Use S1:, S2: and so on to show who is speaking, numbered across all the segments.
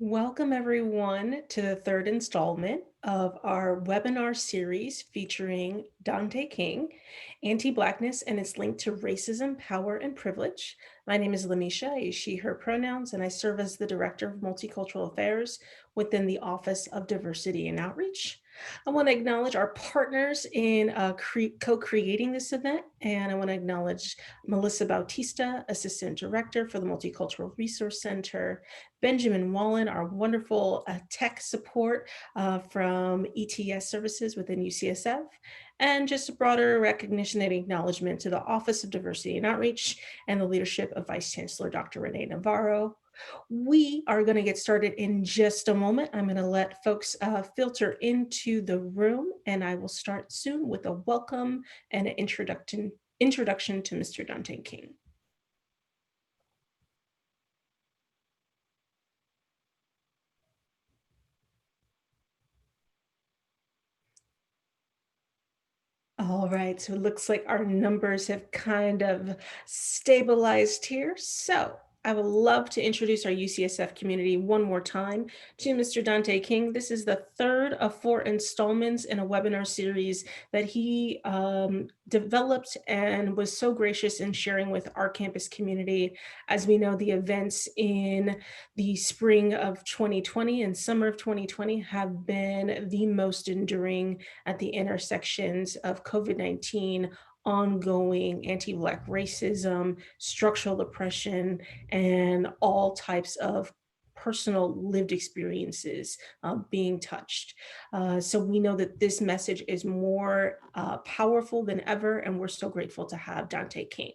S1: Welcome, everyone, to the third installment of our webinar series featuring Dante King, Anti-Blackness and its link to racism, power, and privilege. My name is Lamisha, I use she, her pronouns, and I serve as the Director of Multicultural Affairs within the Office of Diversity and Outreach. I want to acknowledge our partners in co-creating this event, and I want to acknowledge Melissa Bautista, Assistant Director for the Multicultural Resource Center, Benjamin Wallen, our wonderful tech support from ETS services within UCSF, and just a broader recognition and acknowledgement to the Office of Diversity and Outreach and the leadership of Vice Chancellor Dr. Renee Navarro. We are going to get started in just a moment. I'm going to let folks filter into the room, and I will start soon with a welcome and an introduction to Mr. Dante King. All right, so it looks like our numbers have kind of stabilized here. So I would love to introduce our UCSF community one more time to Mr. Dante King. This is the third of 4 installments in a webinar series that he developed and was so gracious in sharing with our campus community. As we know, the events in the spring of 2020 and summer of 2020 have been the most enduring at the intersections of COVID-19, ongoing anti-Black racism, structural oppression, and all types of personal lived experiences being touched. So we know that this message is more powerful than ever, and we're so grateful to have Dante King.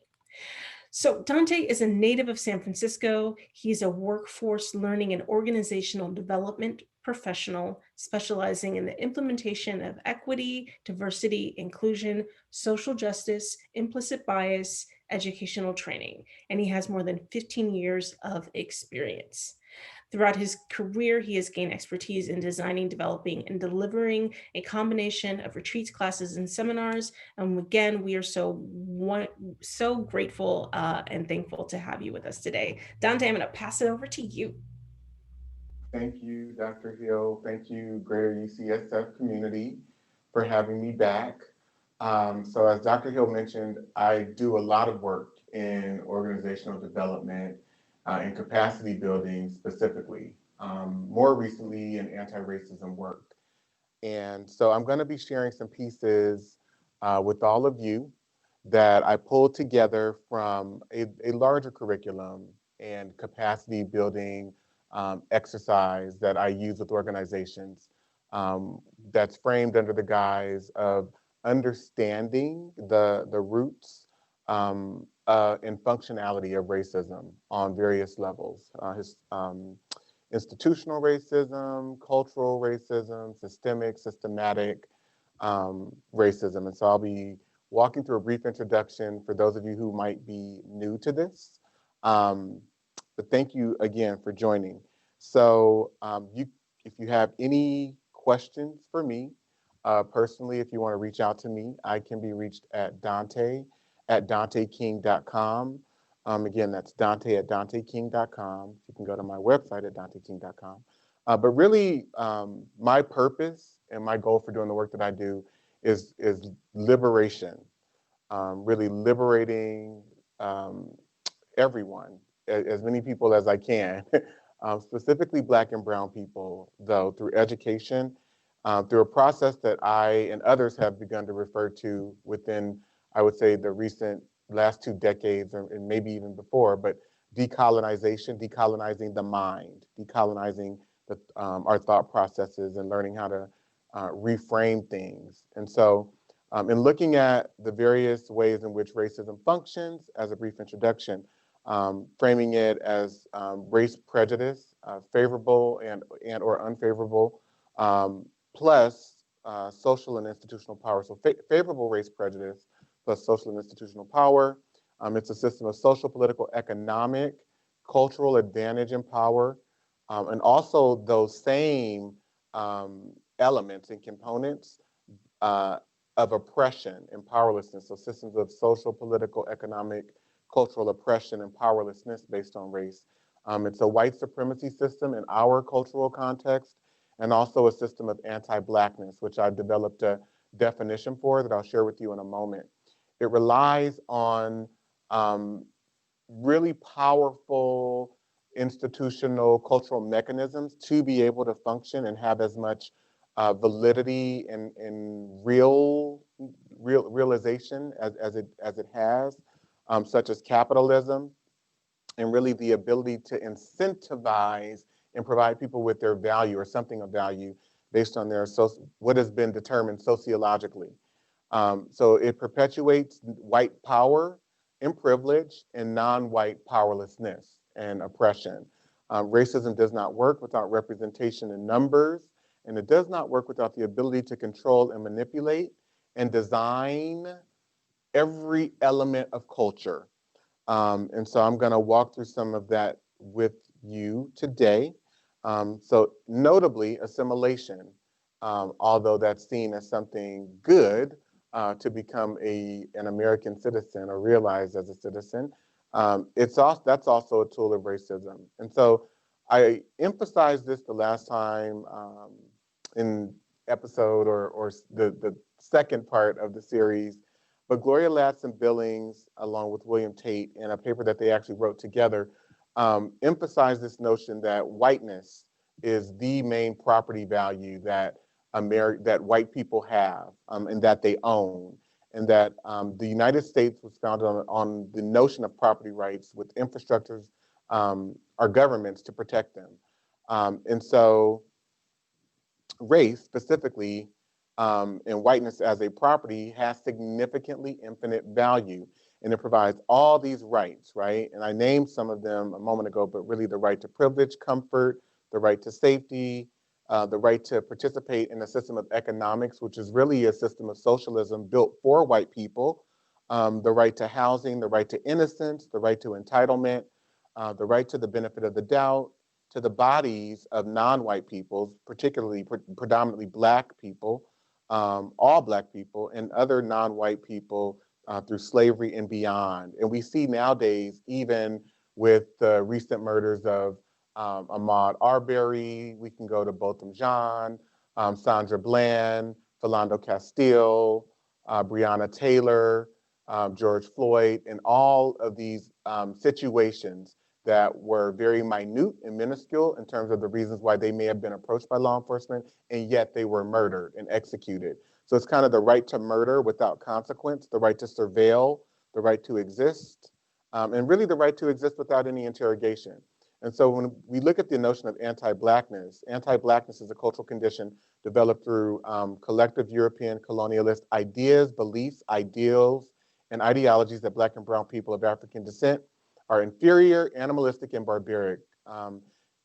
S1: So Dante is a native of San Francisco. He's a workforce learning and organizational development professional specializing in the implementation of equity, diversity, inclusion, social justice, implicit bias, educational training, and he has more than 15 years of experience. Throughout his career, he has gained expertise in designing, developing, and delivering a combination of retreats, classes, and seminars. And again, we are so grateful and thankful to have you with us today. Dante, I'm going to pass it over to you.
S2: Thank you, Dr. Hill. Thank you, Greater UCSF community, for having me back. So as Dr. Hill mentioned, I do a lot of work in organizational development and capacity building specifically, more recently in anti-racism work. And so I'm going to be sharing some pieces with all of you that I pulled together from a larger curriculum and capacity building exercise that I use with organizations that's framed under the guise of understanding the roots and functionality of racism on various levels. Institutional racism, cultural racism, systematic racism. And so I'll be walking through a brief introduction for those of you who might be new to this. But thank you again for joining. So if you have any questions for me, personally, if you want to reach out to me, I can be reached at Dante@DanteKing.com. Again, that's Dante@DanteKing.com. You can go to my website at DanteKing.com. But really, my purpose and my goal for doing the work that I do is liberation, really liberating everyone, as many people as I can, specifically Black and Brown people, though, through education, through a process that I and others have begun to refer to within, I would say, the recent last 2 decades, and maybe even before, but decolonizing the mind, decolonizing our thought processes and learning how to reframe things. And so in looking at the various ways in which racism functions, as a brief introduction, framing it as race prejudice, favorable and or unfavorable, plus social and institutional power. So favorable race prejudice plus social and institutional power. It's a system of social, political, economic, cultural advantage and power, and also those same elements and components of oppression and powerlessness. So systems of social, political, economic, cultural oppression and powerlessness based on race It's a white supremacy system in our cultural context, and also a system of anti-Blackness, which I've developed a definition for that I'll share with you in a moment. It relies on really powerful institutional cultural mechanisms to be able to function and have as much validity and realization as it has, such as capitalism, and really the ability to incentivize and provide people with their value or something of value based on their what has been determined sociologically. So it perpetuates white power and privilege and non-white powerlessness and oppression. Racism does not work without representation in numbers, and it does not work without the ability to control and manipulate and design every element of culture. And so I'm going to walk through some of that with you today. So notably, assimilation, although that's seen as something good to become an American citizen or realized as a citizen, that's also a tool of racism. And so I emphasized this the last time in episode or the second part of the series, but Gloria Ladson Billings, along with William Tate, in a paper that they actually wrote together, emphasized this notion that whiteness is the main property value that that white people have and that they own, and that the United States was founded on the notion of property rights with infrastructures or governments to protect them. And so race specifically and whiteness as a property has significantly infinite value, and it provides all these rights, right? And I named some of them a moment ago, but really the right to privilege, comfort, the right to safety, the right to participate in a system of economics, which is really a system of socialism built for white people, the right to housing, the right to innocence, the right to entitlement, the right to the benefit of the doubt, to the bodies of non-white peoples, particularly predominantly Black people, all Black people, and other non-white people through slavery and beyond. And we see nowadays, even with the recent murders of Ahmaud Arbery, we can go to Botham Jean, Sandra Bland, Philando Castile, Breonna Taylor, George Floyd, and all of these situations that were very minute and minuscule in terms of the reasons why they may have been approached by law enforcement, and yet they were murdered and executed. So it's kind of the right to murder without consequence, the right to surveil, the right to exist, and really the right to exist without any interrogation. And so when we look at the notion of anti-Blackness is a cultural condition developed through collective European colonialist ideas, beliefs, ideals, and ideologies that Black and brown people of African descent are inferior, animalistic, and barbaric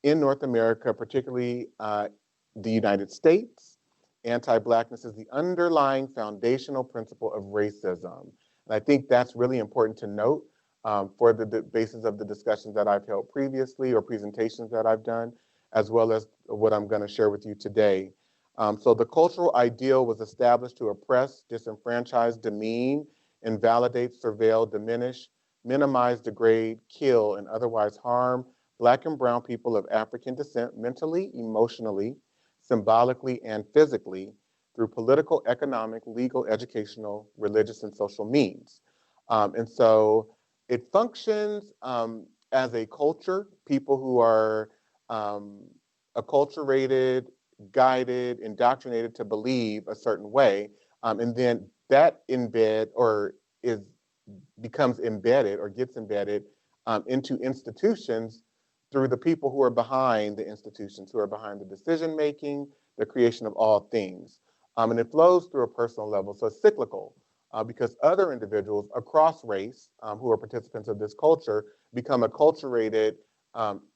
S2: in North America, particularly the United States. Anti-Blackness is the underlying foundational principle of racism. And I think that's really important to note for the basis of the discussions that I've held previously or presentations that I've done, as well as what I'm going to share with you today. So the cultural ideal was established to oppress, disenfranchise, demean, invalidate, surveil, diminish, minimize, degrade, kill, and otherwise harm Black and brown people of African descent mentally, emotionally, symbolically, and physically through political, economic, legal, educational, religious, and social means. And so it functions as a culture, people who are acculturated, guided, indoctrinated to believe a certain way, and then that becomes embedded or gets embedded into institutions through the people who are behind the institutions, who are behind the decision making, the creation of all things. And it flows through a personal level, so it's cyclical. Because other individuals across race who are participants of this culture become acculturated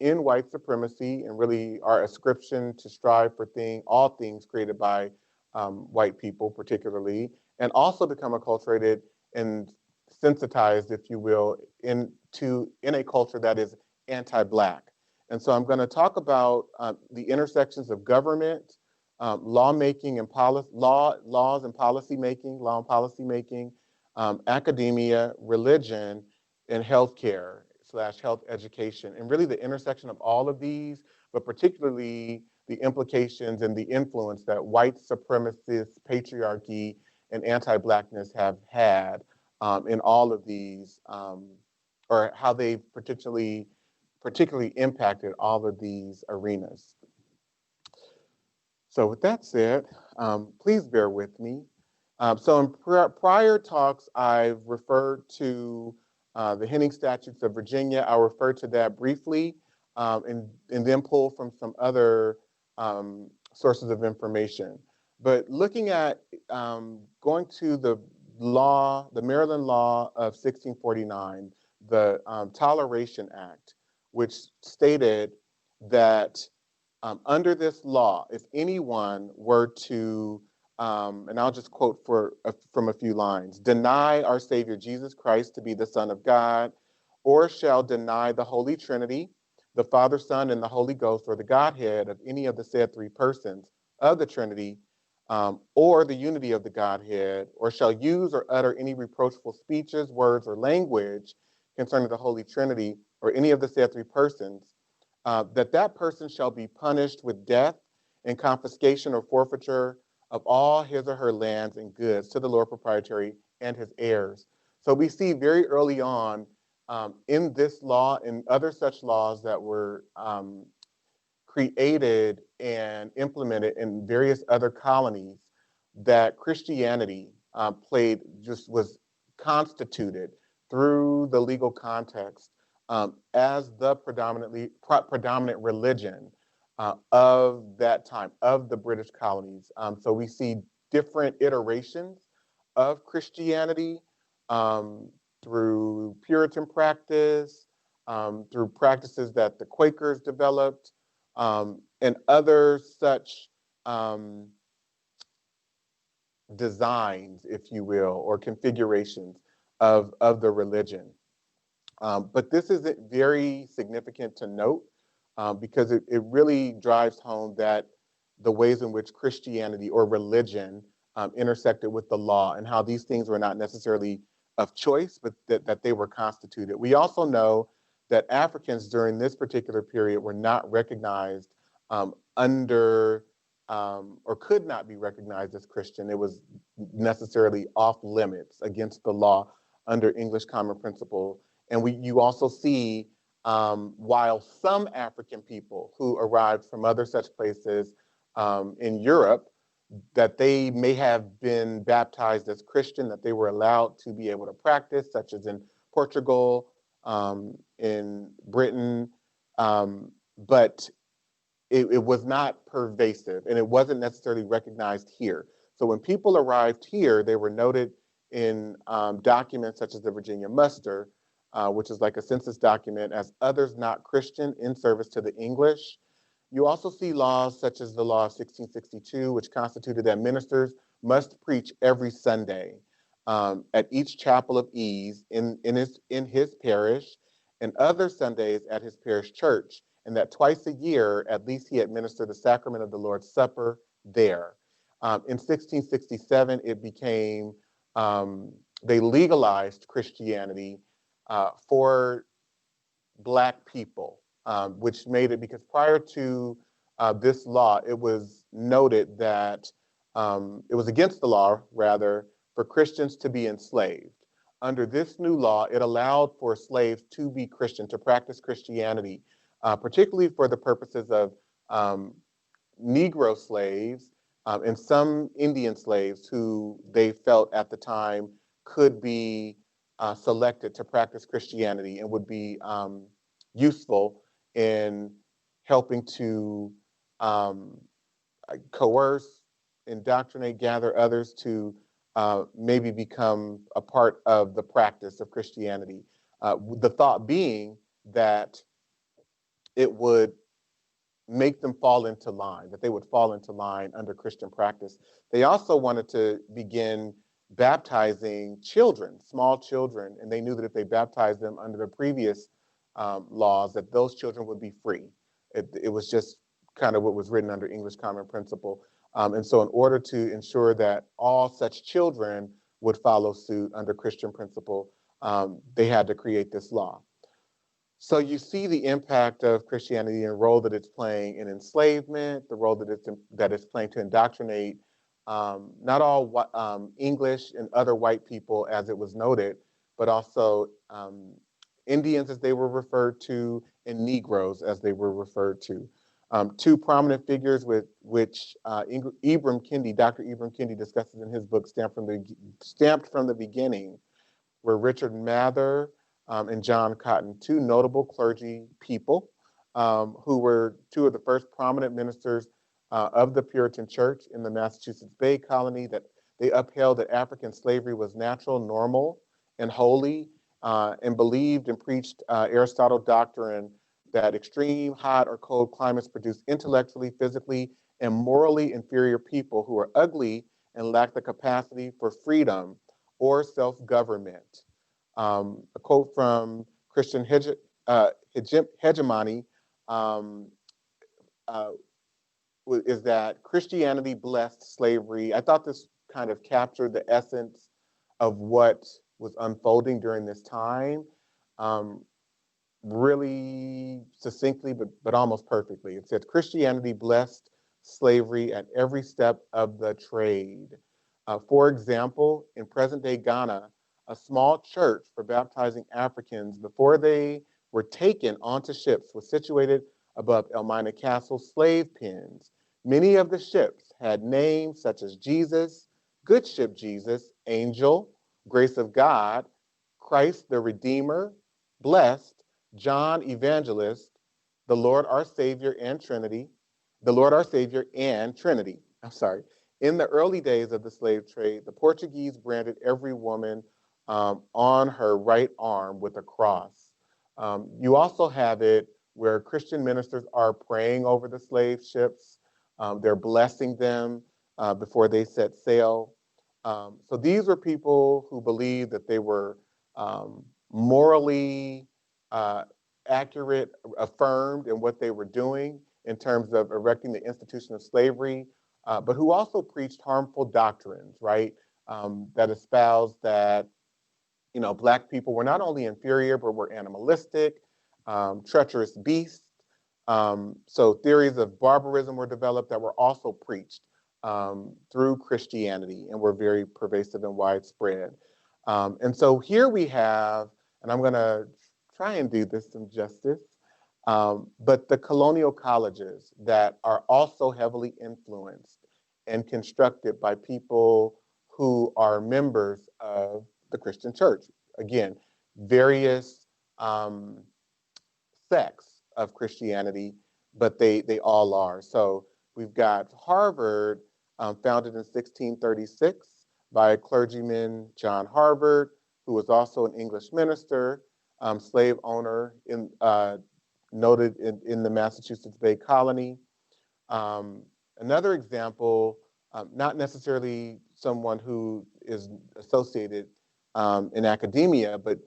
S2: in white supremacy and really our ascription to strive for all things created by white people particularly, and also become acculturated and sensitized, if you will, in a culture that is anti-Black. And so I'm going to talk about the intersections of government, lawmaking and laws and policy making, academia, religion, and healthcare. / health education, and really the intersection of all of these, but particularly the implications and the influence that white supremacist patriarchy and anti-Blackness have had in all of these, or how they've particularly impacted all of these arenas. So with that said, please bear with me. So in prior talks, I've referred to the Henning Statutes of Virginia. I'll refer to that briefly and then pull from some other sources of information. But looking at going to the law, the Maryland law of 1649, the Toleration Act, which stated that under this law, if anyone were to, and I'll just quote from a few lines, deny our Savior Jesus Christ to be the Son of God, or shall deny the Holy Trinity, the Father, Son, and the Holy Ghost, or the Godhead of any of the said three persons of the Trinity, or the unity of the Godhead, or shall use or utter any reproachful speeches, words, or language concerning the Holy Trinity, or any of the said three persons, that person shall be punished with death and confiscation or forfeiture of all his or her lands and goods to the Lord Proprietary and his heirs. So we see very early on in this law and other such laws that were created and implemented in various other colonies that Christianity was constituted through the legal context as the predominant religion of that time, of the British colonies. So we see different iterations of Christianity through Puritan practice, through practices that the Quakers developed, and other such designs, if you will, or configurations of the religion. But this is very significant to note because it really drives home that the ways in which Christianity or religion intersected with the law and how these things were not necessarily of choice, but that they were constituted. We also know that Africans during this particular period were not recognized under or could not be recognized as Christian. It was necessarily off limits against the law under English common principle. And you also see, while some African people who arrived from other such places in Europe, that they may have been baptized as Christian, that they were allowed to be able to practice, such as in Portugal, in Britain, but it was not pervasive and it wasn't necessarily recognized here. So when people arrived here, they were noted in documents such as the Virginia Muster, which is like a census document, as others not Christian in service to the English. You also see laws such as the law of 1662, which constituted that ministers must preach every Sunday at each chapel of ease in his parish, and other Sundays at his parish church, and that twice a year, at least he administered the sacrament of the Lord's Supper there. In 1667, it became, they legalized Christianity for Black people, which made it, because prior to this law, it was noted that it was against the law, rather, for Christians to be enslaved. Under this new law, it allowed for slaves to be Christian, to practice Christianity, particularly for the purposes of Negro slaves and some Indian slaves who they felt at the time could be selected to practice Christianity and would be useful in helping to coerce, indoctrinate, gather others to maybe become a part of the practice of Christianity. The thought being that it would make them fall into line, that they would fall into line under Christian practice. They also wanted to begin baptizing children, small children, and they knew that if they baptized them under the previous laws, that those children would be free. It was just kind of what was written under English common principle. And so in order to ensure that all such children would follow suit under Christian principle, they had to create this law. So you see the impact of Christianity and the role that it's playing in enslavement, the role that it's playing to indoctrinate not all English and other white people, as it was noted, but also Indians, as they were referred to, and Negroes, as they were referred to. Two prominent figures with which Ibram Kendi, Dr. Ibram Kendi, discusses in his book Stamped from the Beginning, were Richard Mather and John Cotton, two notable clergy people who were two of the first prominent ministers of the Puritan Church in the Massachusetts Bay Colony. That they upheld that African slavery was natural, normal, and holy, and believed and preached Aristotle's doctrine that extreme hot or cold climates produce intellectually, physically, and morally inferior people who are ugly and lack the capacity for freedom or self-government. A quote from Christian hegemony um, uh, is that Christianity blessed slavery. I thought this kind of captured the essence of what was unfolding during this time. Um, really succinctly, but almost perfectly. It says Christianity blessed slavery at every step of the trade. For example, in present-day Ghana, a small church for baptizing Africans before they were taken onto ships was situated above Elmina Castle slave pens. Many of the ships had names such as Jesus, Good Ship Jesus, Angel, Grace of God, Christ the Redeemer, Blessed, John Evangelist, the Lord our Savior and Trinity, the Lord our Savior and Trinity. I'm sorry. In the early days of the slave trade, the Portuguese branded every woman on her right arm with a cross. You also have it where Christian ministers are praying over the slave ships. They're blessing them before they set sail. So these were people who believed that they were morally uh, accurate, affirmed in what they were doing in terms of erecting the institution of slavery, but who also preached harmful doctrines, right? That espoused that, you know, Black people were not only inferior, but were animalistic, treacherous beasts. So theories of barbarism were developed that were also preached through Christianity and were very pervasive and widespread. And so here we have, and I'm going to try and do this some justice, but the colonial colleges that are also heavily influenced and constructed by people who are members of the Christian church. Again, various sects of Christianity, but they all are. So we've got Harvard, founded in 1636 by clergyman John Harvard, who was also an English minister, slave owner noted in the Massachusetts Bay Colony. Um, Another example, not necessarily someone who is associated in academia, but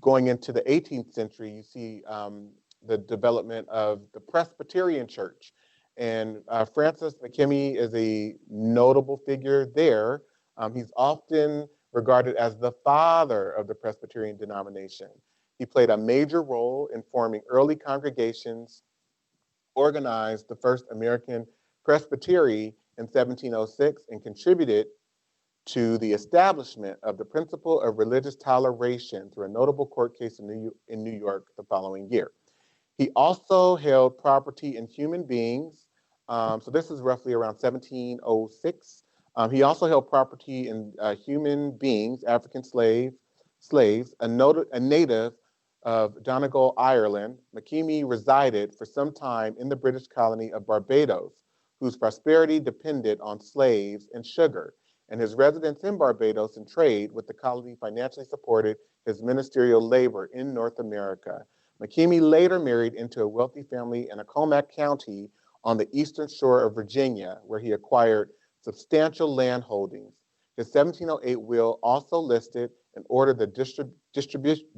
S2: going into the 18th century, you see the development of the Presbyterian Church. And Francis McKimmey is a notable figure there. He's often regarded as the father of the Presbyterian denomination. He played a major role in forming early congregations, organized the first American presbytery in 1706, and contributed to the establishment of the principle of religious toleration through a notable court case in New York the following year. He also held property in human beings. So this is roughly around 1706. He also held property in human beings, African slaves, a native of Donegal, Ireland. McKimmey resided for some time in the British colony of Barbados, whose prosperity depended on slaves and sugar, and his residence in Barbados and trade with the colony financially supported his ministerial labor in North America. McKimmey later married into a wealthy family in Accomack County on the eastern shore of Virginia, where he acquired substantial land holdings. His 1708 will also listed and ordered the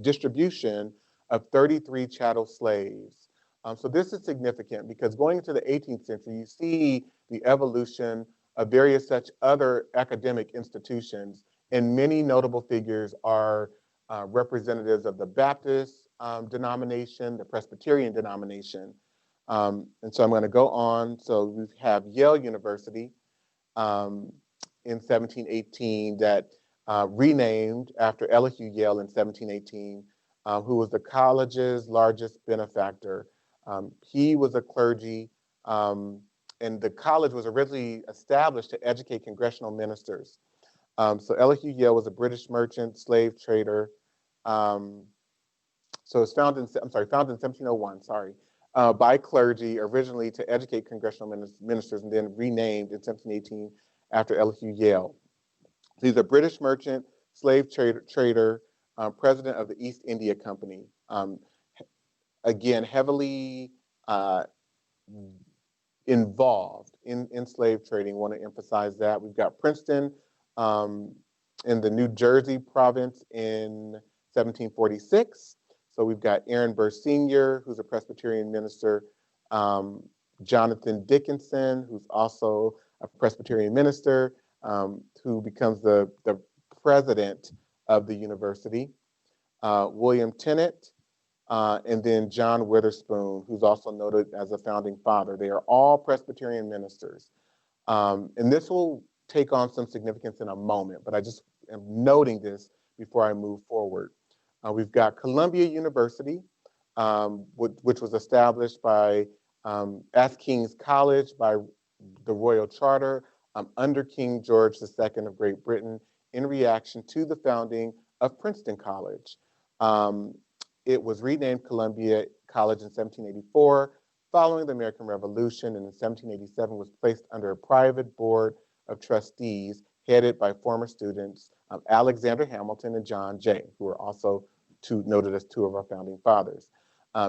S2: distribution of 33 chattel slaves. So this is significant because going into the 18th century, you see the evolution of various such other academic institutions, and many notable figures are representatives of the Baptists, denomination, the Presbyterian denomination. And so I'm going to go on. So we have Yale University um, in 1718 that renamed after Elihu Yale in 1718, who was the college's largest benefactor. He was a clergy, and the college was originally established to educate congressional ministers. So Elihu Yale was a British merchant, slave trader. Um, so it's founded in, founded in 1701, by clergy, originally to educate congressional ministers, and then renamed in 1718 after Elihu Yale. He's a British merchant, slave trader, president of the East India Company. Again, heavily involved in slave trading. Want to emphasize that. We've got Princeton in the New Jersey province in 1746. So we've got Aaron Burr Sr., who's a Presbyterian minister, Jonathan Dickinson, who's also a Presbyterian minister, who becomes the president of the university, William Tennant, and then John Witherspoon, who's also noted as a founding father. They are all Presbyterian ministers. And this will take on some significance in a moment, but I just am noting this before I move forward. We've got Columbia University, which was established by as King's College by the Royal Charter under King George II of Great Britain in reaction to the founding of Princeton College. It was renamed Columbia College in 1784 following the American Revolution, and in 1787 was placed under a private board of trustees headed by former students Alexander Hamilton and John Jay, who are also noted as two of our founding fathers.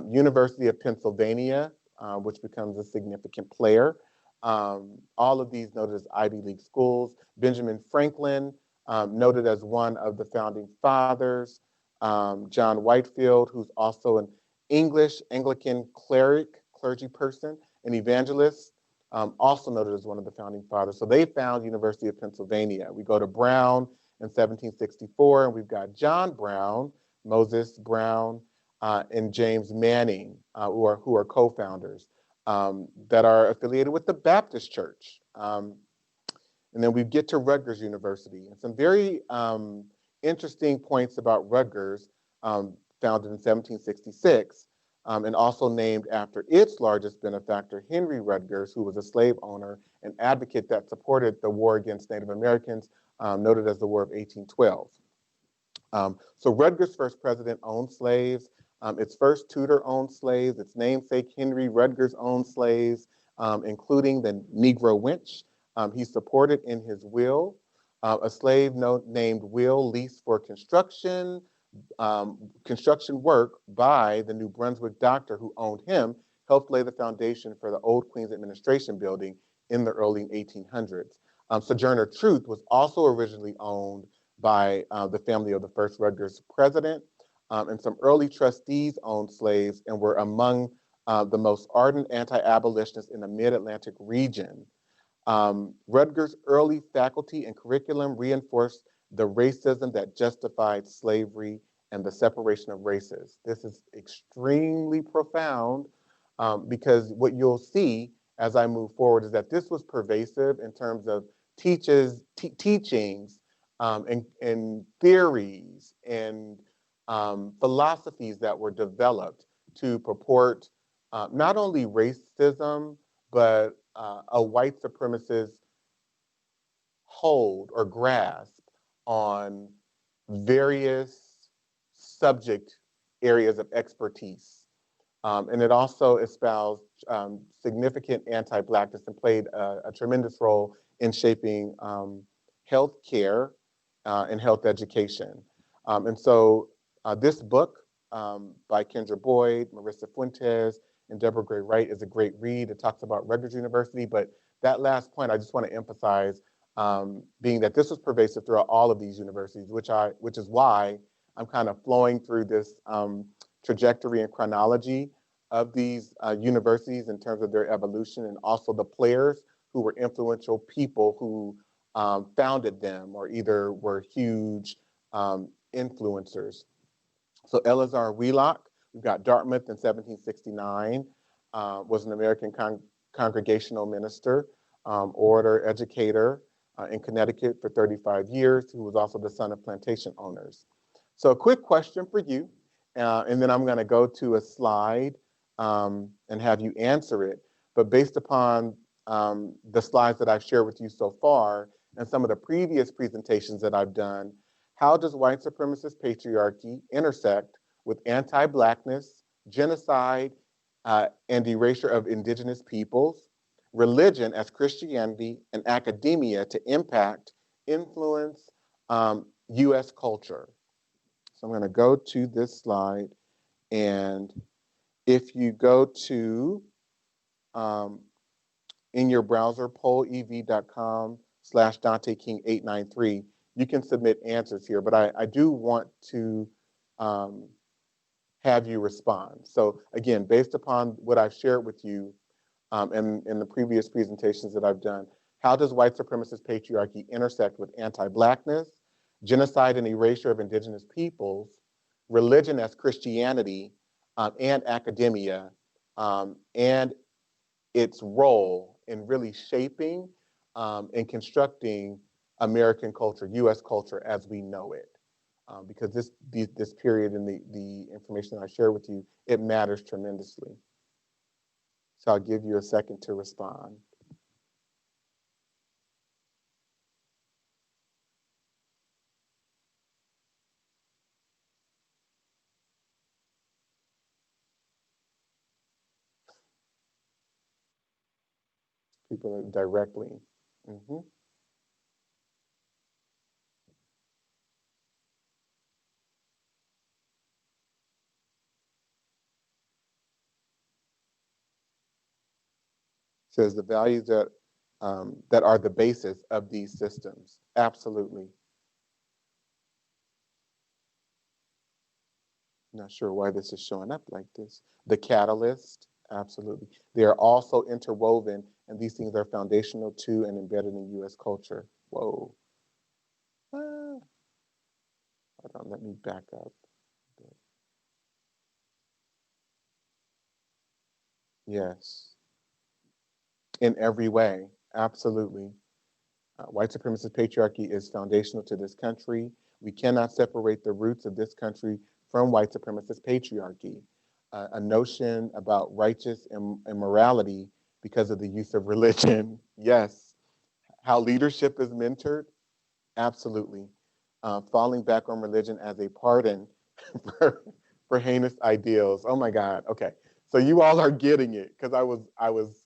S2: University of Pennsylvania, which becomes a significant player. All of these noted as Ivy League schools. Benjamin Franklin, noted as one of the founding fathers. John Whitefield, who's also an English Anglican clergy person, an evangelist, also noted as one of the founding fathers. So they found University of Pennsylvania. We go to Brown in 1764, and we've got John Brown, Moses Brown, and James Manning, who are co-founders, that are affiliated with the Baptist Church. And then we get to Rutgers University, and some very interesting points about Rutgers, founded in 1766, and also named after its largest benefactor, Henry Rutgers, who was a slave owner and advocate that supported the war against Native Americans, noted as the War of 1812. So Rutgers' first president owned slaves. Its first tutor owned slaves. Its namesake, Henry Rutgers, owned slaves, including the Negro wench. He supported in his will a slave named Will leased for construction work by the New Brunswick doctor who owned him, helped lay the foundation for the old Queens Administration Building in the early 1800s. Sojourner Truth was also originally owned by the family of the first Rutgers president, and some early trustees owned slaves and were among the most ardent anti-abolitionists in the mid-Atlantic region. Rutgers' early faculty and curriculum reinforced the racism that justified slavery and the separation of races. This is extremely profound because what you'll see as I move forward is that this was pervasive in terms of teachings and theories and philosophies that were developed to purport not only racism, but a white supremacist hold or grasp on various subject areas of expertise. And it also espoused significant anti-Blackness and played a tremendous role in shaping health care and health education. And so this book by Kendra Boyd, Marissa Fuentes, and Deborah Gray Wright is a great read. It talks about Rutgers University, but that last point I just want to emphasize being that this was pervasive throughout all of these universities, which is why I'm kind of flowing through this trajectory and chronology of these universities in terms of their evolution, and also the players who were influential people who founded them or either were huge influencers. So Eleazar Wheelock We've got Dartmouth in 1769, was an American congregational minister, orator, educator in Connecticut for 35 years, who was also the son of plantation owners. So a quick question for you, and then I'm going to go to a slide and have you answer it. But based upon the slides that I've shared with you so far and some of the previous presentations that I've done, how does white supremacist patriarchy intersect with anti-Blackness, genocide, and erasure of indigenous peoples, religion as Christianity, and academia to impact, influence US culture? So I'm going to go to this slide, and if you go to in your browser, pollev.com/DanteKing893, you can submit answers here, but I do want to have you respond. So again, based upon what I've shared with you in the previous presentations that I've done, how does white supremacist patriarchy intersect with anti-Blackness, genocide and erasure of indigenous peoples, religion as Christianity, and academia, and its role in really shaping and constructing American culture, US culture as we know it? Because this period and the information I share with you, it matters tremendously. So I'll give you a second to respond. People are directly. Mm-hmm. Says the values that are the basis of these systems. Absolutely. Not sure why this is showing up like this. The catalyst, absolutely. They are also interwoven, and these things are foundational to and embedded in US culture. Whoa. Hold on, let me back up. Yes, in every way, absolutely. White supremacist patriarchy is foundational to this country. We cannot separate the roots of this country from white supremacist patriarchy. A notion about righteous immorality because of the use of religion. Yes. How leadership is mentored. Absolutely. Falling back on religion as a pardon for heinous ideals. Oh my God. Okay. So you all are getting it, because I was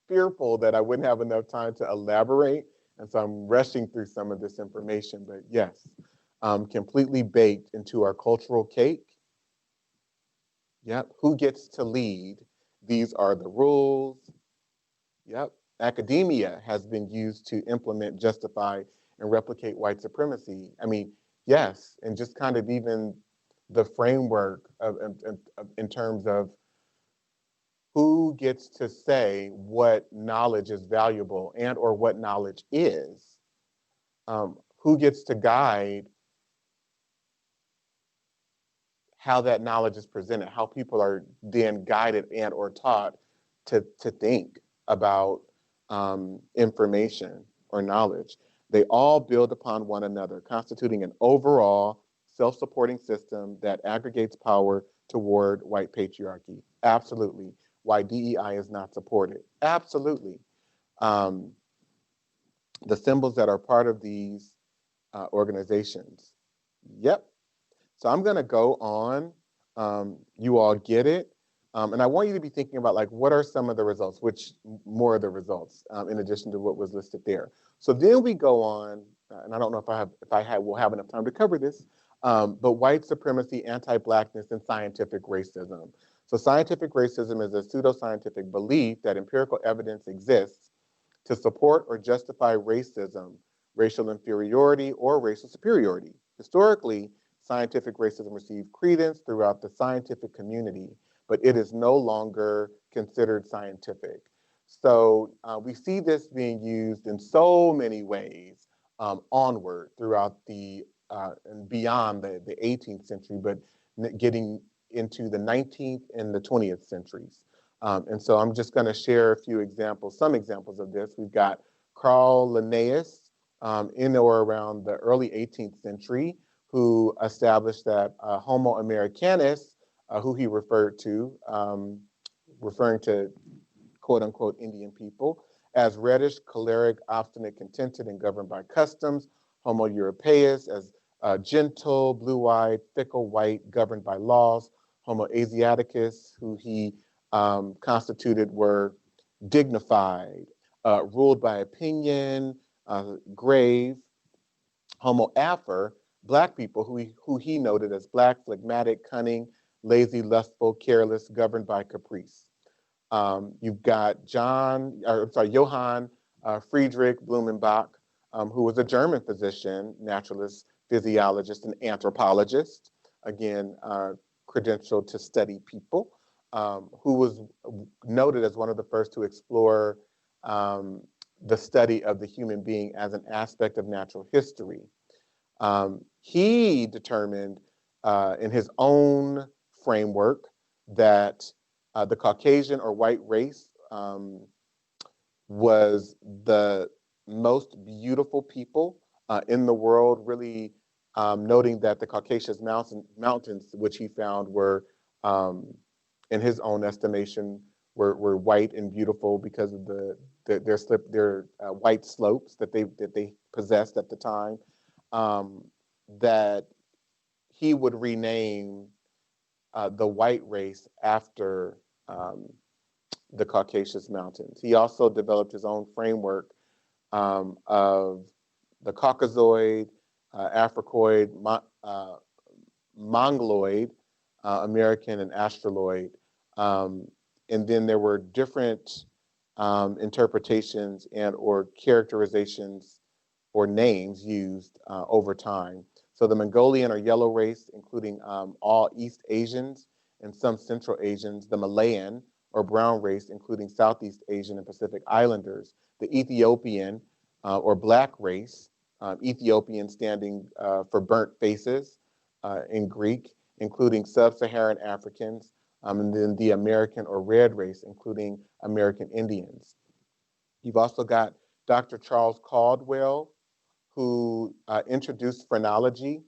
S2: fearful that I wouldn't have enough time to elaborate. And so I'm rushing through some of this information. But yes, completely baked into our cultural cake. Yep. Who gets to lead? These are the rules. Yep. Academia has been used to implement, justify, and replicate white supremacy. I mean, yes, and just kind of even the framework in terms of who gets to say what knowledge is valuable and or what knowledge is, who gets to guide how that knowledge is presented, how people are then guided and or taught to think about information or knowledge. They all build upon one another, constituting an overall self-supporting system that aggregates power toward white patriarchy. Absolutely. Why DEI is not supported. Absolutely. Um, the symbols that are part of these organizations. Yep. So I'm going to go on. You all get it. And I want you to be thinking about, like, what are some of the results, which more of the results in addition to what was listed there. So then we go on, and I don't know if we'll have enough time to cover this, but white supremacy, anti-Blackness, and scientific racism. So scientific racism is a pseudoscientific belief that empirical evidence exists to support or justify racism, racial inferiority, or racial superiority. Historically, scientific racism received credence throughout the scientific community, but it is no longer considered scientific. So we see this being used in so many ways onward throughout and beyond the 18th century, but getting into the 19th and the 20th centuries. And so I'm just going to share a few examples, some examples of this. We've got Carl Linnaeus in or around the early 18th century, who established that Homo Americanus, who he referred to, referring to quote unquote Indian people, as reddish, choleric, obstinate, contented, and governed by customs. Homo europaeus as gentle, blue-eyed, fickle, white, governed by laws. Homo asiaticus, who he constituted, were dignified, ruled by opinion, grave. Homo afer, black people, who he noted as black, phlegmatic, cunning, lazy, lustful, careless, governed by caprice. You've got Johann Friedrich Blumenbach, who was a German physician, naturalist, physiologist, and anthropologist, again, credentialed to study people, who was noted as one of the first to explore the study of the human being as an aspect of natural history. He determined in his own framework that the Caucasian or white race was the most beautiful people in the world, really noting that the Caucasus Mountains, which he found were, in his own estimation, were white and beautiful because of their white slopes that they possessed at the time. That he would rename the white race after the Caucasus Mountains. He also developed his own framework of the Caucasoid, Africoid, Mongoloid, American, and Australoid. And then there were different interpretations and or characterizations or names used over time. So the Mongolian or yellow race, including all East Asians and some Central Asians, the Malayan or brown race, including Southeast Asian and Pacific Islanders, the Ethiopian or black race, Ethiopian standing for burnt faces in Greek, including sub-Saharan Africans, and then the American or red race, including American Indians. You've also got Dr. Charles Caldwell, who introduced phrenology,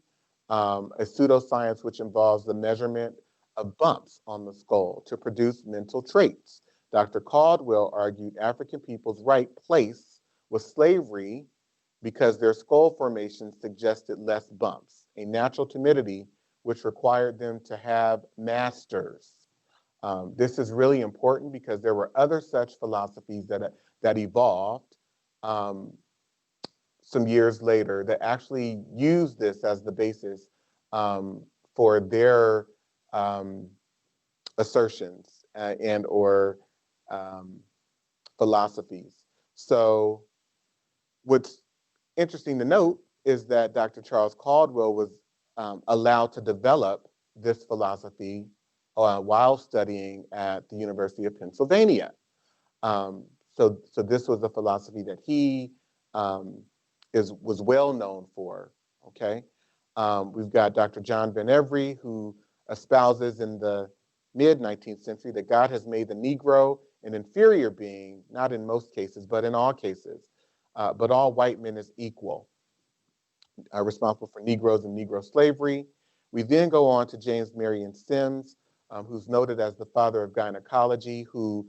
S2: a pseudoscience which involves the measurement of bumps on the skull to produce mental traits. Dr. Caldwell argued African people's right place was slavery because their skull formation suggested less bumps, a natural timidity which required them to have masters. This is really important because there were other such philosophies that evolved some years later that actually used this as the basis for their assertions and or philosophies. So what's interesting to note is that Dr. Charles Caldwell was allowed to develop this philosophy while studying at the University of Pennsylvania. So this was a philosophy that he was well known for, okay? We've got Dr. John Van Every, who espouses in the mid-19th century that God has made the Negro an inferior being, not in most cases, but in all cases, but all white men is equal, responsible for Negroes and Negro slavery. We then go on to James Marion Sims, who's noted as the father of gynecology, who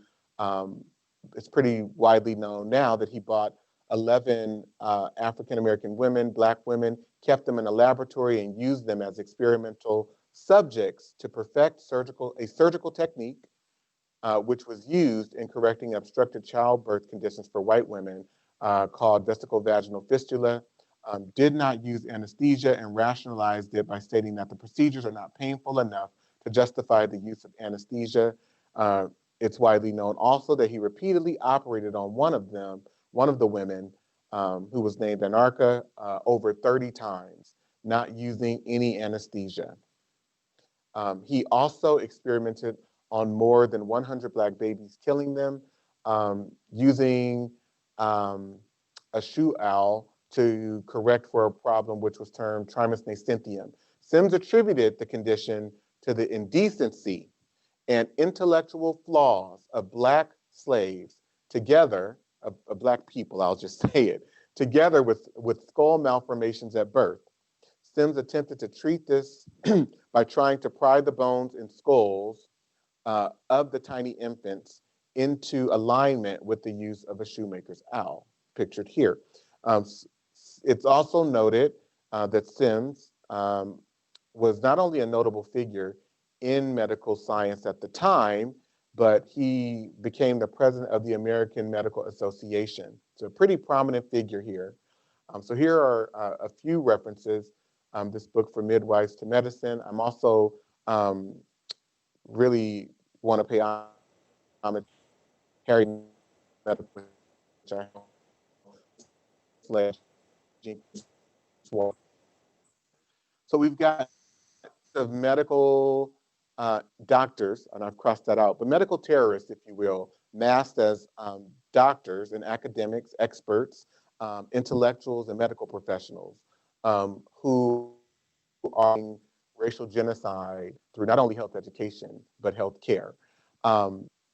S2: is pretty widely known now that he bought 11 African-American women, black women, kept them in a laboratory and used them as experimental subjects to perfect a surgical technique, which was used in correcting obstructed childbirth conditions for white women called vesicovaginal fistula. Did not use anesthesia and rationalized it by stating that the procedures are not painful enough to justify the use of anesthesia. It's widely known also that he repeatedly operated on one of the women, who was named Anarcha, over 30 times, not using any anesthesia. He also experimented on more than 100 black babies, killing them, using a shoe owl to correct for a problem which was termed trismus nascentium. Sims attributed the condition to the indecency and intellectual flaws of Black slaves together, of Black people, I'll just say it, together with skull malformations at birth. Sims attempted to treat this by trying to pry the bones and skulls of the tiny infants into alignment with the use of a shoemaker's awl, pictured here. Um, it's also noted that Sims was not only a notable figure in medical science at the time, but he became the president of the American Medical Association. So a pretty prominent figure here. So here are a few references. This book, For Midwives to Medicine. I'm also really want to pay homage to Harry Medical, which I slash So we've got the medical doctors, and I've crossed that out, but medical terrorists, if you will, masked as doctors and academics, experts, intellectuals, and medical professionals who are racial genocide through not only health education, but health care.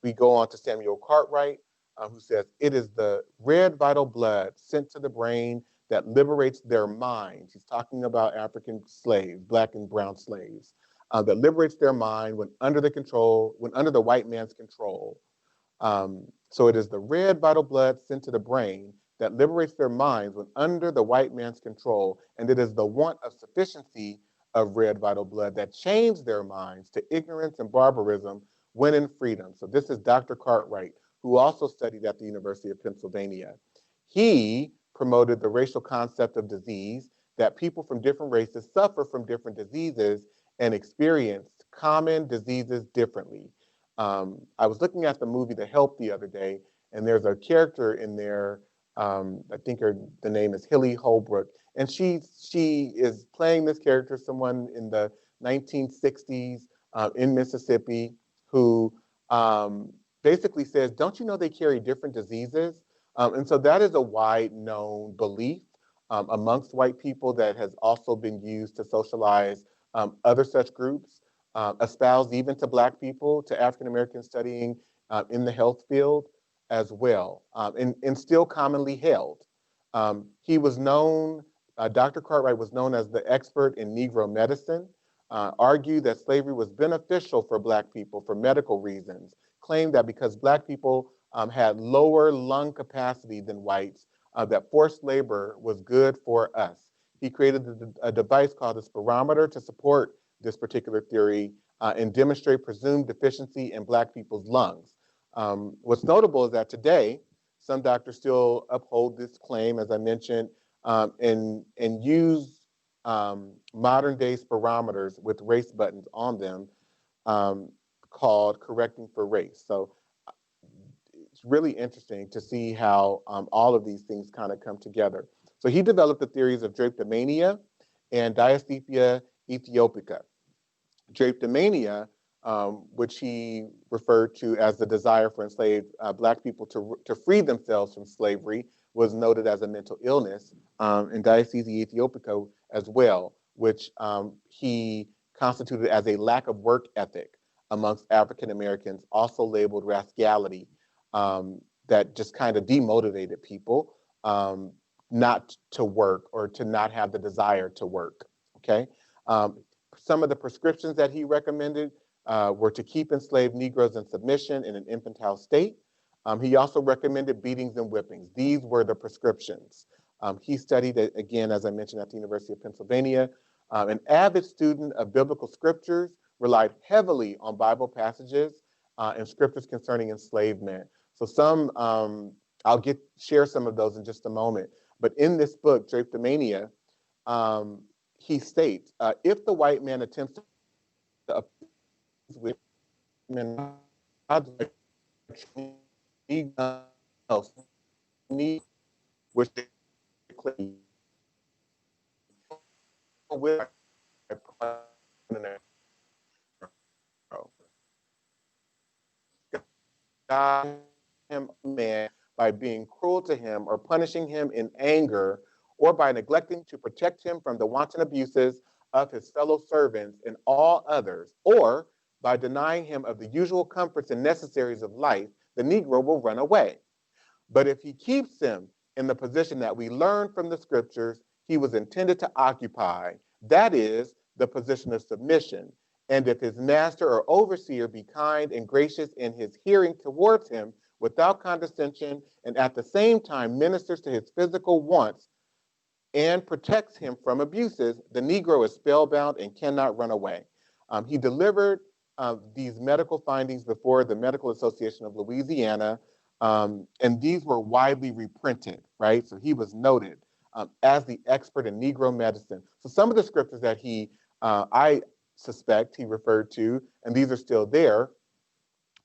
S2: We go on to Samuel Cartwright, who says, it is the red vital blood sent to the brain that liberates their minds. He's talking about African slaves, Black and brown slaves, that liberates their mind when under the white man's control. So it is the red vital blood sent to the brain that liberates their minds when under the white man's control, and it is the want of sufficiency of red vital blood that changed their minds to ignorance and barbarism when in freedom. So this is Dr. Cartwright, who also studied at the University of Pennsylvania. He promoted the racial concept of disease, that people from different races suffer from different diseases and experience common diseases differently. I was looking at the movie The Help the other day, and there's a character in there, I think the name is Hilly Holbrook, and she is playing this character, someone in the 1960s in Mississippi, who basically says, don't you know they carry different diseases? And so that is a wide known belief amongst white people that has also been used to socialize other such groups, espoused even to Black people, to African Americans studying in the health field as well, and still commonly held. He was known, Dr. Cartwright was known as the expert in Negro medicine, argued that slavery was beneficial for Black people for medical reasons, claimed that because Black people had lower lung capacity than whites, that forced labor was good for us. He created a device called a spirometer to support this particular theory and demonstrate presumed deficiency in Black people's lungs. What's notable is that today, some doctors still uphold this claim, as I mentioned, and use modern day spirometers with race buttons on them called correcting for race. So it's really interesting to see how all of these things kind of come together. So he developed the theories of Drapetomania and Diasthenia Ethiopica. Drapetomania, which he referred to as the desire for enslaved Black people to free themselves from slavery, was noted as a mental illness, and Diasthenia Ethiopica as well, which he constituted as a lack of work ethic amongst African Americans, also labeled rascality, that just kind of demotivated people not to work or to not have the desire to work, okay? Some of the prescriptions that he recommended were to keep enslaved Negroes in submission in an infantile state. He also recommended beatings and whippings. These were the prescriptions. He studied, again, as I mentioned, at the University of Pennsylvania. An avid student of biblical scriptures, relied heavily on Bible passages and scriptures concerning enslavement. So I'll share some of those in just a moment. But in this book, Drapetomania, he states, if the white man attempts to appease women, which they claim with God him man by being cruel to him or punishing him in anger or by neglecting to protect him from the wanton abuses of his fellow servants and all others, or by denying him of the usual comforts and necessaries of life, the Negro will run away. But if he keeps him in the position that we learn from the scriptures he was intended to occupy, that is, the position of submission, and if his master or overseer be kind and gracious in his hearing towards him without condescension, and at the same time ministers to his physical wants and protects him from abuses, the Negro is spellbound and cannot run away. He delivered these medical findings before the Medical Association of Louisiana, and these were widely reprinted, right? So he was noted as the expert in Negro medicine. So some of the scriptures that I suspect he referred to, and these are still there,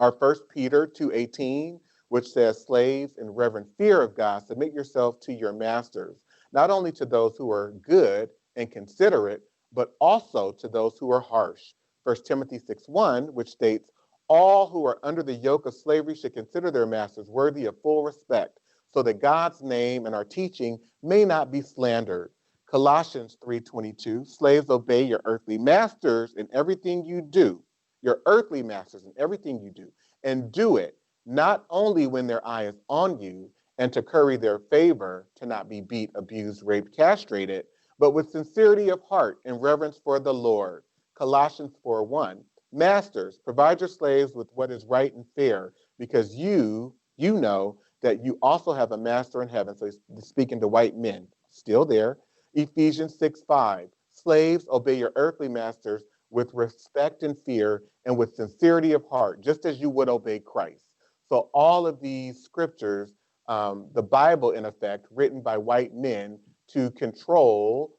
S2: are 1 Peter 2:18, which says, slaves, in reverent fear of God, submit yourself to your masters, not only to those who are good and considerate, but also to those who are harsh. 1 Timothy 6:1, which states, all who are under the yoke of slavery should consider their masters worthy of full respect, so that God's name and our teaching may not be slandered. Colossians 3:22, slaves, obey your earthly masters in everything you do, your earthly masters in everything you do, and do it not only when their eye is on you and to curry their favor, to not be beat, abused, raped, castrated, but with sincerity of heart and reverence for the Lord. Colossians 4:1, masters, provide your slaves with what is right and fair, because you know that you also have a master in heaven. So he's speaking to white men, still there. Ephesians 6:5, slaves, obey your earthly masters with respect and fear and with sincerity of heart, just as you would obey Christ. So all of these scriptures, the Bible in effect, written by white men to control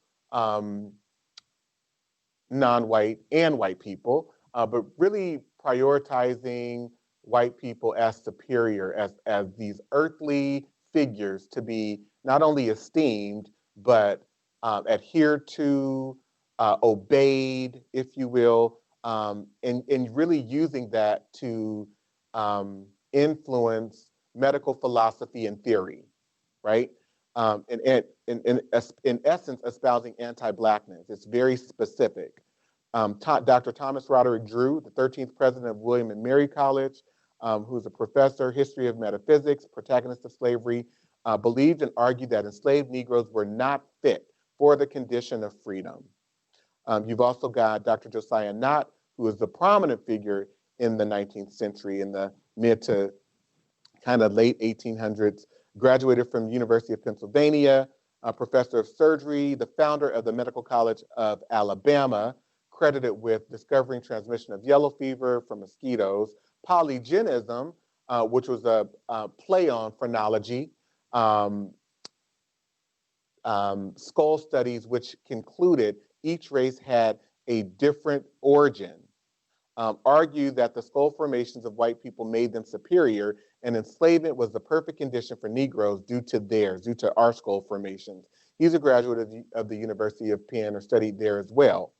S2: non-white and white people, but really prioritizing white people as superior, as these earthly figures to be not only esteemed, but adhered to, obeyed, if you will, and really using that to influence medical philosophy and theory, right? In essence, espousing anti-Blackness. It's very specific. Dr. Thomas Roderick Drew, the 13th president of William and Mary College, who's a professor, history of metaphysics, protagonist of slavery, believed and argued that enslaved Negroes were not fit for the condition of freedom. You've also got Dr. Josiah Nott, who is a prominent figure in the 19th century, in the mid to kind of late 1800s, graduated from the University of Pennsylvania, a professor of surgery, the founder of the Medical College of Alabama, credited with discovering transmission of yellow fever from mosquitoes, polygenism, which was a play on phrenology, skull studies, which concluded each race had a different origin, argued that the skull formations of white people made them superior, and enslavement was the perfect condition for Negroes due to our skull formations. He's a graduate of the University of Penn, or studied there as well.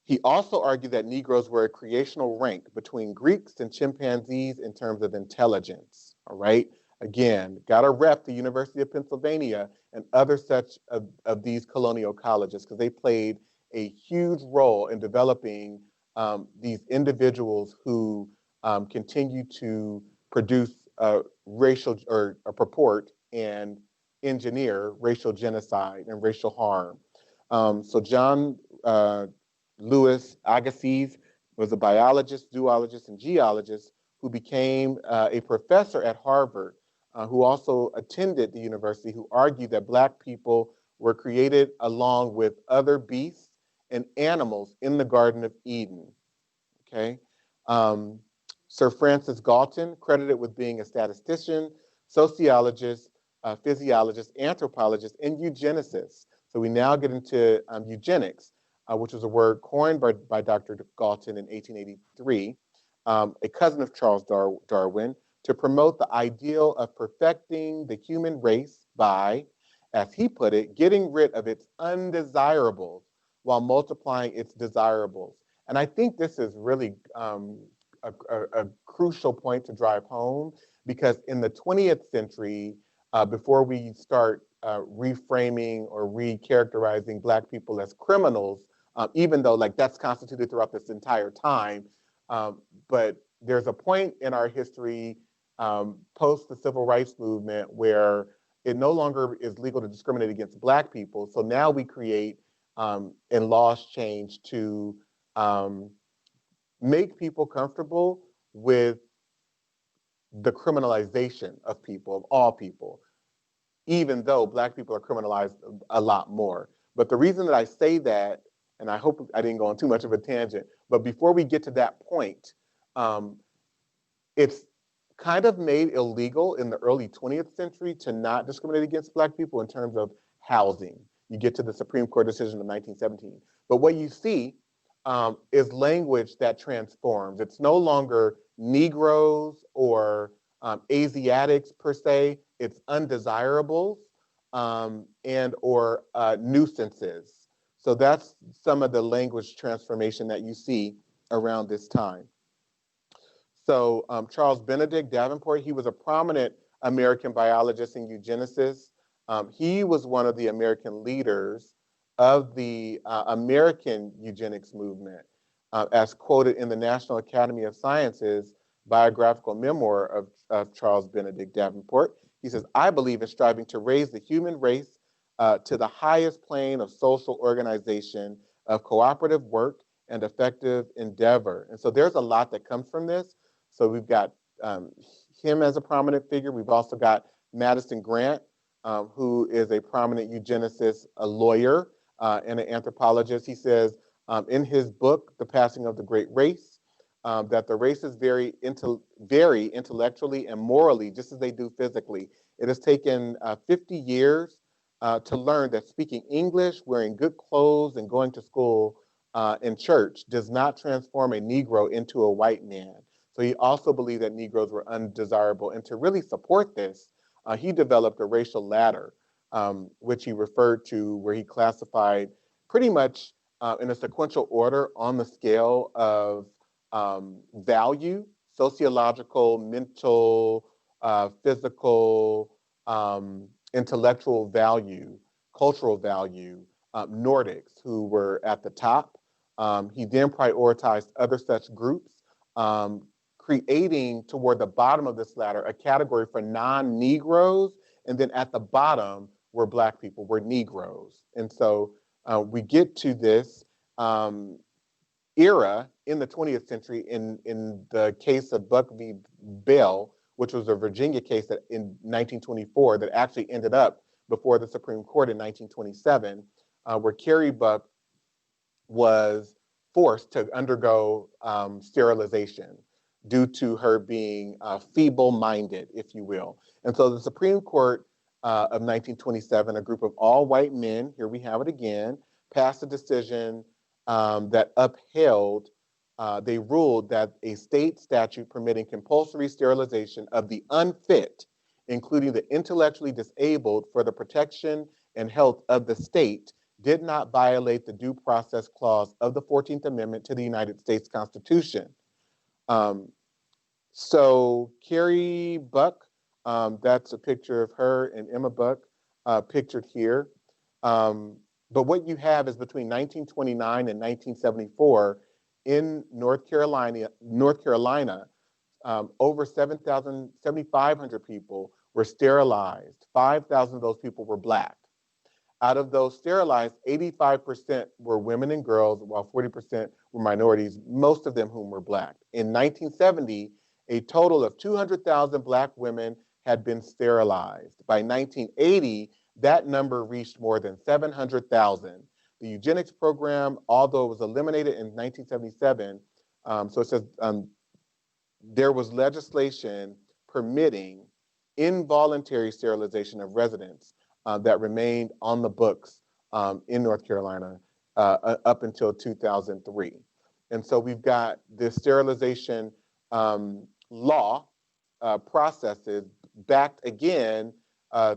S2: He also argued that Negroes were a creational rank between Greeks and chimpanzees in terms of intelligence, all right? Again, got to rep the University of Pennsylvania and other such of these colonial colleges, because they played a huge role in developing these individuals who continue to produce racial or purport and engineer racial genocide and racial harm. So John Lewis Agassiz was a biologist, zoologist, and geologist who became a professor at Harvard, who also attended the university, who argued that Black people were created along with other beasts and animals in the Garden of Eden, okay? Sir Francis Galton, credited with being a statistician, sociologist, physiologist, anthropologist, and eugenicist. So we now get into eugenics, which was a word coined by Dr. Galton in 1883, a cousin of Charles Darwin, to promote the ideal of perfecting the human race by, as he put it, getting rid of its undesirables while multiplying its desirables. And I think this is really a crucial point to drive home, because in the 20th century, before we start reframing or recharacterizing Black people as criminals, even though like that's constituted throughout this entire time. But there's a point in our history post the Civil Rights Movement where it no longer is legal to discriminate against Black people. So now we create and laws change to make people comfortable with the criminalization of people, of all people, even though Black people are criminalized a lot more. But the reason that I say that, and I hope I didn't go on too much of a tangent, but before we get to that point, um, it's kind of made illegal in the early 20th century to not discriminate against Black people in terms of housing. You get to the Supreme Court decision of 1917. But what you see is language that transforms. It's no longer Negroes or Asiatics per se. It's undesirables and or nuisances. So that's some of the language transformation that you see around this time. So Charles Benedict Davenport, he was a prominent American biologist and eugenicist. He was one of the American leaders of the American eugenics movement, as quoted in the National Academy of Sciences biographical memoir of Charles Benedict Davenport. He says, I believe in striving to raise the human race to the highest plane of social organization, of cooperative work, and effective endeavor. And so there's a lot that comes from this. So we've got him as a prominent figure. We've also got Madison Grant, who is a prominent eugenicist, a lawyer, and an anthropologist. He says in his book, The Passing of the Great Race, that the races vary intellectually and morally, just as they do physically. It has taken 50 years to learn that speaking English, wearing good clothes, and going to school in church does not transform a Negro into a white man. So he also believed that Negroes were undesirable. And to really support this, he developed a racial ladder, which he referred to, where he classified pretty much in a sequential order on the scale of value, sociological, mental, physical, intellectual value, cultural value, Nordics, who were at the top. He then prioritized other such groups, creating toward the bottom of this ladder a category for non-Negroes, and then at the bottom were Black people, were Negroes. And so we get to this era in the 20th century in the case of Buck v. Bell, which was a Virginia case that in 1924 that actually ended up before the Supreme Court in 1927, where Carrie Buck was forced to undergo sterilization due to her being feeble-minded, if you will. And so the Supreme Court of 1927, a group of all white men, here we have it again, passed a decision that upheld, they ruled that a state statute permitting compulsory sterilization of the unfit, including the intellectually disabled, for the protection and health of the state, did not violate the due process clause of the 14th Amendment to the United States Constitution. So Carrie Buck, that's a picture of her and Emma Buck pictured here. But what you have is between 1929 and 1974 in North Carolina, over 7,500 people were sterilized. 5,000 of those people were Black. Out of those sterilized, 85% were women and girls, while 40% were minorities, most of them whom were Black. In 1970, a total of 200,000 Black women had been sterilized. By 1980, that number reached more than 700,000. The eugenics program, although it was eliminated in 1977, so it says there was legislation permitting involuntary sterilization of residents that remained on the books in North Carolina up until 2003. And so we've got this sterilization law processes backed again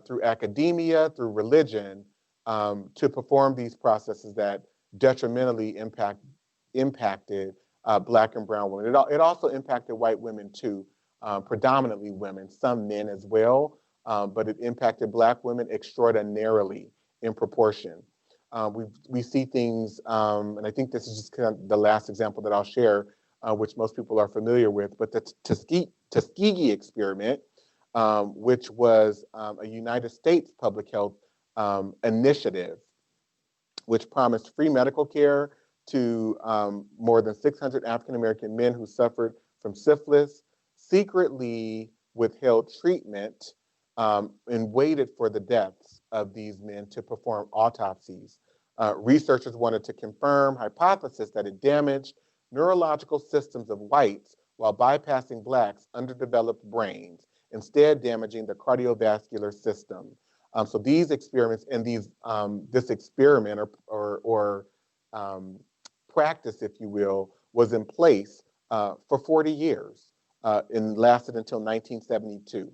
S2: through academia, through religion, to perform these processes that detrimentally impacted Black and brown women. It also impacted white women too, predominantly women, some men as well. but it impacted Black women extraordinarily in proportion. We see things, and I think this is just kind of the last example that I'll share, which most people are familiar with, but the Tuskegee experiment, which was a United States public health initiative, which promised free medical care to more than 600 African American men who suffered from syphilis, secretly withheld treatment, and waited for the deaths of these men to perform autopsies. Researchers wanted to confirm hypothesis that it damaged neurological systems of whites while bypassing Blacks' underdeveloped brains, instead damaging the cardiovascular system. So these experiments and this experiment or practice, if you will, was in place for 40 years and lasted until 1972.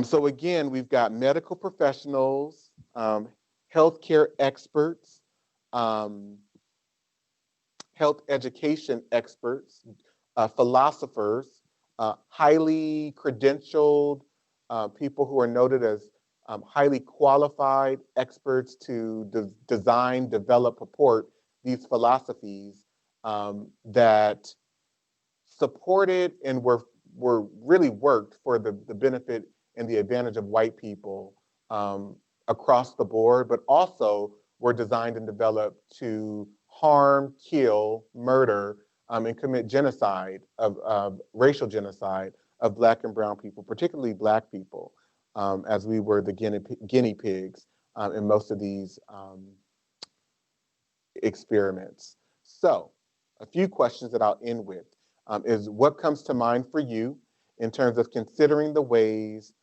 S2: So again, we've got medical professionals, healthcare experts, health education experts, philosophers, highly credentialed people who are noted as highly qualified experts to design, develop, purport these philosophies that supported and were really worked for the benefit and the advantage of white people across the board, but also were designed and developed to harm, kill, murder, and commit genocide racial genocide of Black and brown people, particularly Black people, as we were the guinea pigs in most of these experiments. So a few questions that I'll end with is what comes to mind for you in terms of considering the ways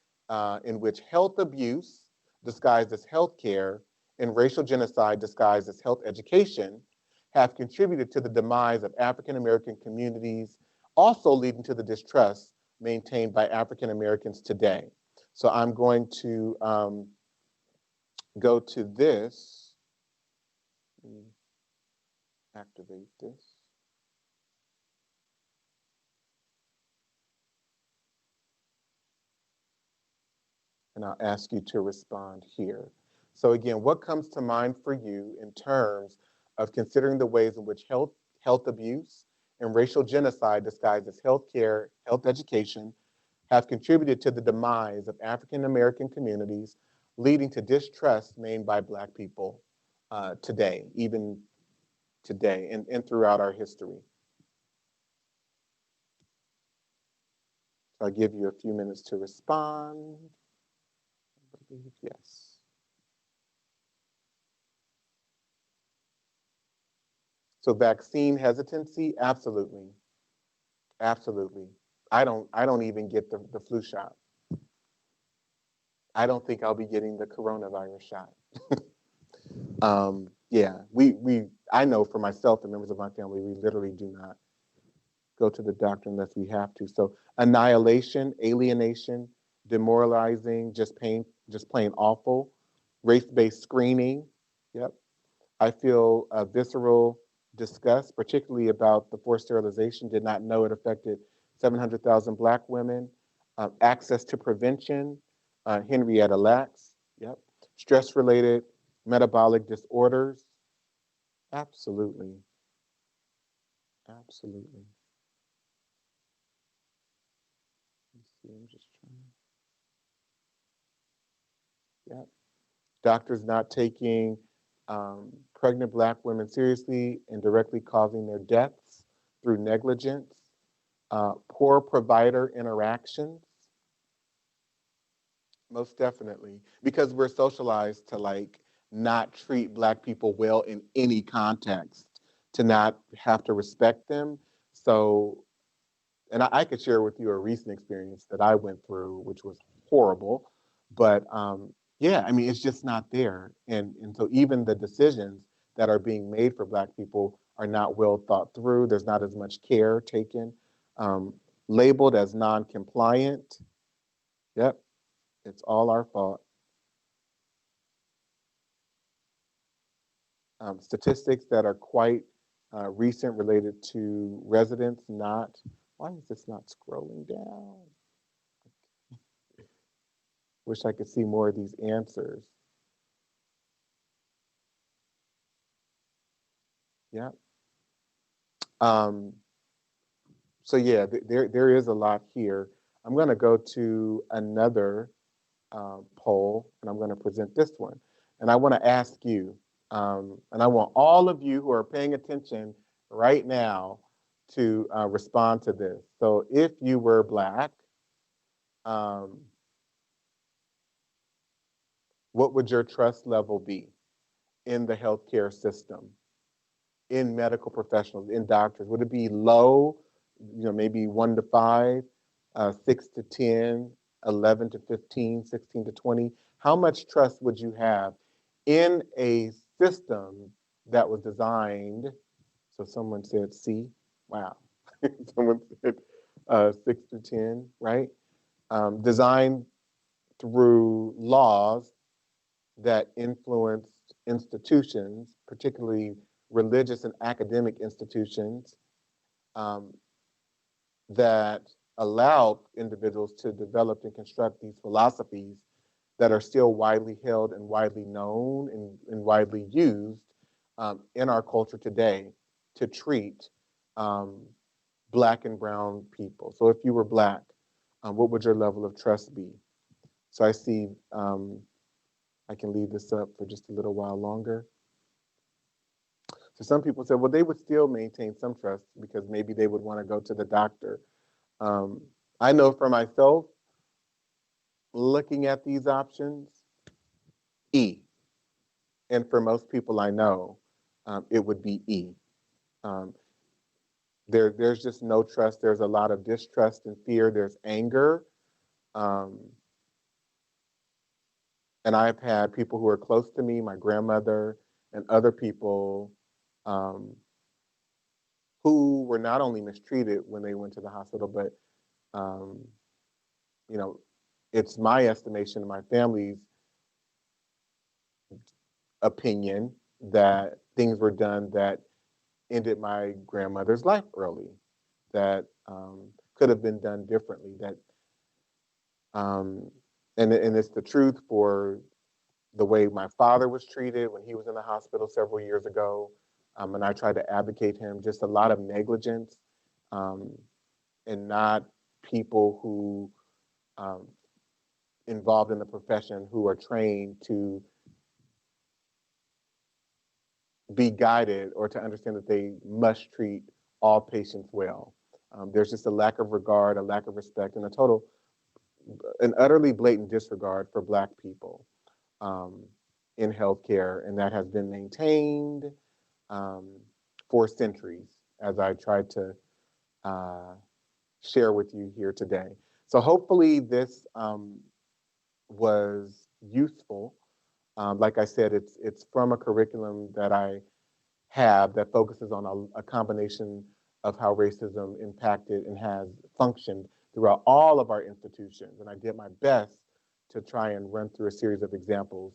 S2: in which health abuse disguised as healthcare and racial genocide disguised as health education have contributed to the demise of African American communities, also leading to the distrust maintained by African Americans today. So I'm going to go to this. Let me activate this. And I'll ask you to respond here. So again, what comes to mind for you in terms of considering the ways in which health abuse and racial genocide disguised as healthcare, health education have contributed to the demise of African American communities, leading to distrust made by Black people today, even today and throughout our history? So I'll give you a few minutes to respond. I believe yes. So vaccine hesitancy, absolutely, absolutely. I don't even get the flu shot. I don't think I'll be getting the coronavirus shot. Yeah, I know for myself and members of my family, we literally do not go to the doctor unless we have to. So annihilation, alienation, demoralizing, just plain awful, race-based screening. Yep. I feel visceral disgust, particularly about the forced sterilization. Did not know it affected 700,000 Black women. Access to prevention, Henrietta Lacks. Yep. Stress-related metabolic disorders. Absolutely. Absolutely. Let's see, I'm just trying. Yep. Doctors not taking pregnant Black women seriously and directly causing their deaths through negligence. Poor provider interactions, most definitely, because we're socialized to like not treat Black people well in any context, to not have to respect them. So, and I could share with you a recent experience that I went through, which was horrible, but yeah, I mean, it's just not there. And so even the decisions that are being made for Black people are not well thought through. There's not as much care taken. Labeled as non-compliant. Yep, it's all our fault. Statistics that are quite recent related to residents not, why is this not scrolling down? Wish I could see more of these answers. Yeah. Um, so yeah, there is a lot here. I'm going to go to another poll, and I'm going to present this one. And I want to ask you, and I want all of you who are paying attention right now to respond to this. So if you were Black, um, what would your trust level be in the healthcare system, in medical professionals, in doctors? Would it be low, maybe 1 to 5, 6 to 10, 11 to 15, 16 to 20? How much trust would you have in a system that was designed? So someone said C. Wow. Someone said 6 to 10, right? Designed through laws that influenced institutions, particularly religious and academic institutions, um, that allowed individuals to develop and construct these philosophies that are still widely held and widely known and widely used in our culture today to treat um, Black and brown people. So if you were Black, what would your level of trust be? So I see I can leave this up for just a little while longer. So some people said, well, they would still maintain some trust because maybe they would want to go to the doctor. Um, I know for myself, looking at these options, E. And for most people I know, it would be E. Um, there's just no trust. There's a lot of distrust and fear. There's anger. Um, and I've had people who are close to me, my grandmother and other people, um, who were not only mistreated when they went to the hospital, but um, you know, it's my estimation and my family's opinion that things were done that ended my grandmother's life early, that could have been done differently. That um, and it's the truth for the way my father was treated when he was in the hospital several years ago, and I tried to advocate him. Just a lot of negligence, um, and not people who um, involved in the profession who are trained to be guided or to understand that they must treat all patients well. There's just a lack of regard, a lack of respect, and an utterly blatant disregard for Black people um, in healthcare, and that has been maintained um, for centuries, as I tried to uh, share with you here today. So hopefully this was useful. Like I said, it's from a curriculum that I have that focuses on a combination of how racism impacted and has functioned throughout all of our institutions. And I did my best to try and run through a series of examples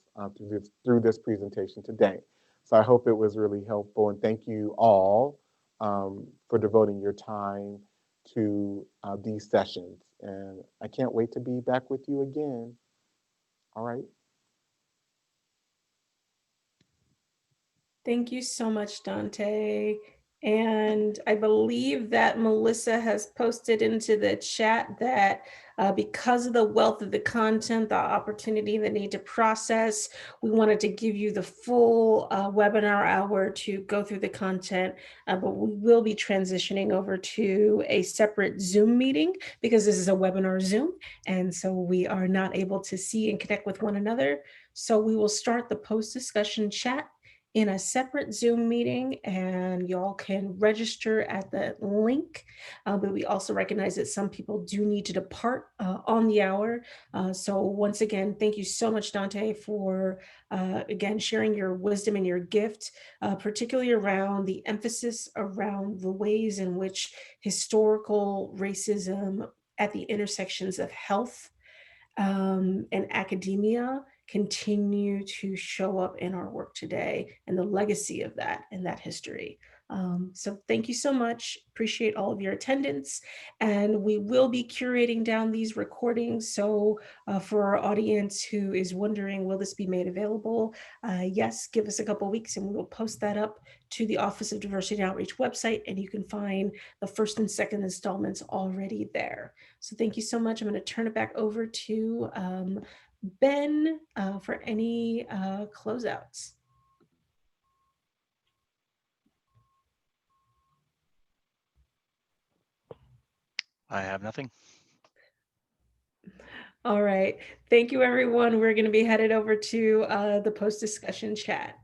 S2: through this presentation today. So I hope it was really helpful, and thank you all for devoting your time to these sessions. And I can't wait to be back with you again. All right.
S1: Thank you so much, Dante. And I believe that Melissa has posted into the chat that because of the wealth of the content, the opportunity, the need to process, we wanted to give you the full webinar hour to go through the content, but we will be transitioning over to a separate Zoom meeting because this is a webinar Zoom, and so we are not able to see and connect with one another. So we will start the post-discussion chat in a separate Zoom meeting, and y'all can register at the link. But we also recognize that some people do need to depart on the hour. So once again, thank you so much, Dante, for again sharing your wisdom and your gift, particularly around the emphasis around the ways in which historical racism at the intersections of health and academia continue to show up in our work today, and the legacy of that and that history. So thank you so much. Appreciate all of your attendance. And we will be curating down these recordings. So for our audience who is wondering, will this be made available? Yes, give us a couple of weeks and we will post that up to the Office of Diversity and Outreach website, and you can find the first and second installments already there. So thank you so much. I'm going to turn it back over to Ben for any closeouts.
S3: I have nothing.
S1: All right. Thank you, everyone. We're going to be headed over to the post-discussion chat.